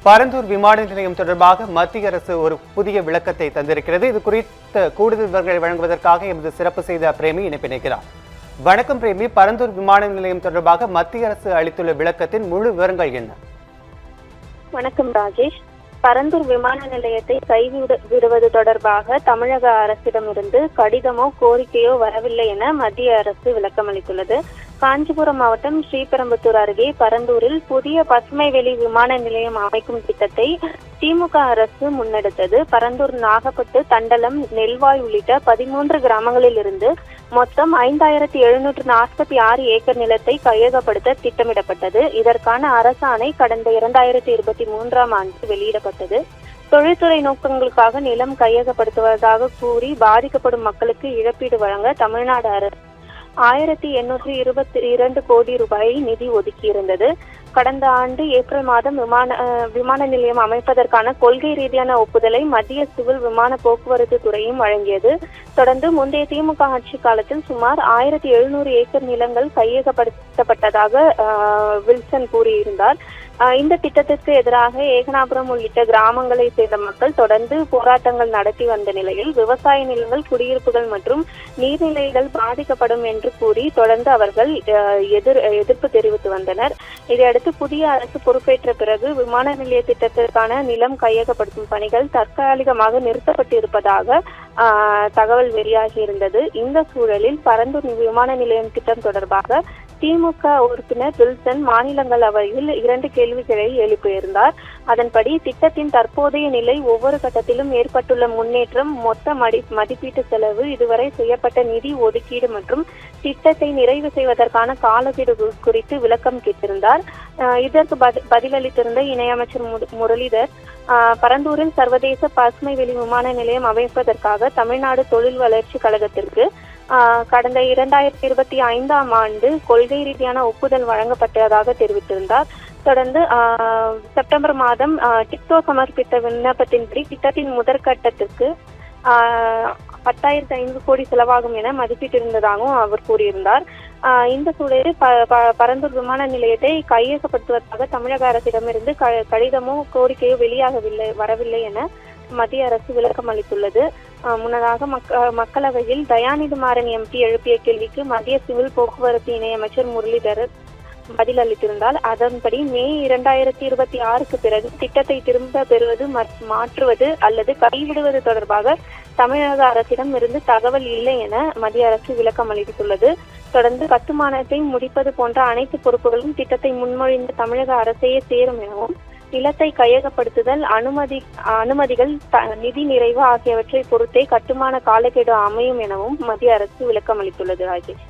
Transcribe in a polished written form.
பரந்தூர் விமான நிலையம் தொடர்பாக மத்திய அரசு ஒரு புதிய விளக்கத்தை தந்திருக்கிறது. இது குறித்த கூடுதல் விவரங்களை வழங்குவதற்காக எமது சிறப்பு செய்த பிரேமி இணைப்பிணைக்கிறார். வணக்கம் பிரேமி, பரந்தூர் விமான நிலையம் தொடர்பாக மத்திய அரசு அளித்துள்ள விளக்கத்தின் முழு விவரங்கள் என்ன? வணக்கம் ராஜேஷ். பரந்தூர் விமான நிலையத்தை கைவிடுவது தொடர்பாக தமிழக அரசிடமிருந்து கடிதமோ கோரிக்கையோ வரவில்லை என மத்திய அரசு விளக்கம் அளித்துள்ளது. காஞ்சிபுரம் மாவட்டம் ஸ்ரீபெரும்புத்தூர் அருகே பரந்தூரில் புதிய பசுமை வெளி விமான நிலையம் அமைக்கும் திட்டத்தை திமுக அரசு முன்னெடுத்தது. பரந்தூர், நாகப்பட்டு, தண்டலம், நெல்வாய் உள்ளிட்ட 13 கிராமங்களில் இருந்து மொத்தம் 5746 ஏக்கர் நிலத்தை கையகப்படுத்த திட்டமிடப்பட்டது. இதற்கான அரசாணை கடந்த 2023ஆம் ஆண்டு வெளியிடப்பட்டது. தொழில்துறை நோக்கங்களுக்காக நிலம் கையகப்படுத்துவதாக கூறி பாதிக்கப்படும் மக்களுக்கு இழப்பீடு வழங்க தமிழ்நாடு அரசு 1822 கோடி ரூபாயை நிதி ஒதுக்கியிருந்தது. கடந்த ஆண்டு ஏப்ரல் மாதம் விமான நிலையம் அமைப்பதற்கான கொள்கை ரீதியான ஒப்புதலை மத்திய சிவில் விமான போக்குவரத்து துறையும் வழங்கியது. தொடர்ந்து முந்தைய திமுக ஆட்சி காலத்தில் சுமார் 1700 ஏக்கர் நிலங்கள் கையகப்படுத்தப்பட்டதாக வில்சன் கூறியிருந்தார். இந்த திட்டத்திற்கு எதிராக ஏகனாபுரம் உள்ளிட்ட கிராமங்களை சேர்ந்த மக்கள் தொடர்ந்து போராட்டங்கள் நடத்தி வந்த நிலையில் விவசாய நிலங்கள், குடியிருப்புகள் மற்றும் நீர்நிலைகள் பாதிக்கப்படும் என்று கூறி தொடர்ந்து அவர்கள் எதிர்ப்பு தெரிவித்து வந்தனர். இதையடுத்து புதிய அரசு பொறுப்பேற்ற பிறகு விமான நிலைய திட்டத்திற்கான நிலம் கையகப்படுத்தும் பணிகள் தற்காலிகமாக நிறுத்தப்பட்டிருப்பதாக தகவல் வெளியாகி இருந்தது. இந்த சூழலில் பரந்தூர் விமான நிலையம் திட்டம் தொடர்பாக திமுக உறுப்பினர் வில்சன் மாநிலங்களவையில் 2 கேள்விகளை எழுப்பியிருந்தார். அதன்படி திட்டத்தின் தற்போதைய நிலை, ஒவ்வொரு கட்டத்திலும் ஏற்பட்டுள்ள முன்னேற்றம், மொத்த மதிப்பீட்டு செலவு, இதுவரை செய்யப்பட்ட நிதி ஒதுக்கீடு மற்றும் திட்டத்தை நிறைவு செய்வதற்கான காலக்கெடு குறித்து விளக்கம் கேட்டிருந்தார். இதற்கு பதிலளித்திருந்த இணையமைச்சர் முரளிதர், பரந்தூரில் சர்வதேச பசுமை வெளி விமான நிலையம் அமைப்பதற்காக தமிழ்நாடு தொழில் வளர்ச்சி கழகத்திற்கு கடந்த 2025ஆம் ஆண்டு கொள்கை ரீதியான ஒப்புதல் வழங்கப்பட்டதாக தெரிவித்திருந்தார். தொடர்ந்து செப்டம்பர் மாதம் டிக்டோ சமர்ப்பித்த விண்ணப்பத்தின்படி திட்டத்தின் முதற்கட்டத்திற்கு 10,500 கோடி செலவாகும் என மதிப்பிட்டிருந்ததாகவும் அவர் கூறியிருந்தார். இந்த சூழலில் பரந்தூர் விமான நிலையத்தை கையகப்படுத்துவதாக தமிழக அரசிடமிருந்து கடிதமோ கோரிக்கையோ வரவில்லை என மத்திய அரசு விளக்கம் அளித்துள்ளது. முன்னதாக மக்களவையில் தயாநிதி மாறன் எம்பி எழுப்பிய கேள்விக்கு மத்திய சிவில் போக்குவரத்து இணையமைச்சர் முரளிதர் பதில் அளித்திருந்தால், அதன்படி மே 2026க்கு பிறகு திட்டத்தை திரும்ப பெறுவது, மாற்றுவது அல்லது கைவிடுவது தொடர்பாக தமிழக அரசிடம் இருந்து தகவல் இல்லை என மத்திய அரசு விளக்கம் அளித்துள்ளது. தொடர்ந்து கட்டுமானத்தை முடிப்பது போன்ற அனைத்து பொறுப்புகளும் திட்டத்தை முன்மொழிந்த தமிழக அரசையே சேரும் எனவும், நிலத்தை கையகப்படுத்துதல், அனுமதிகள், நிதி நிறைவு ஆகியவற்றை பொறுத்தே கட்டுமான காலக்கெடு அமையும் எனவும் மத்திய அரசு விளக்கம் அளித்துள்ளது. ராஜேஷ்.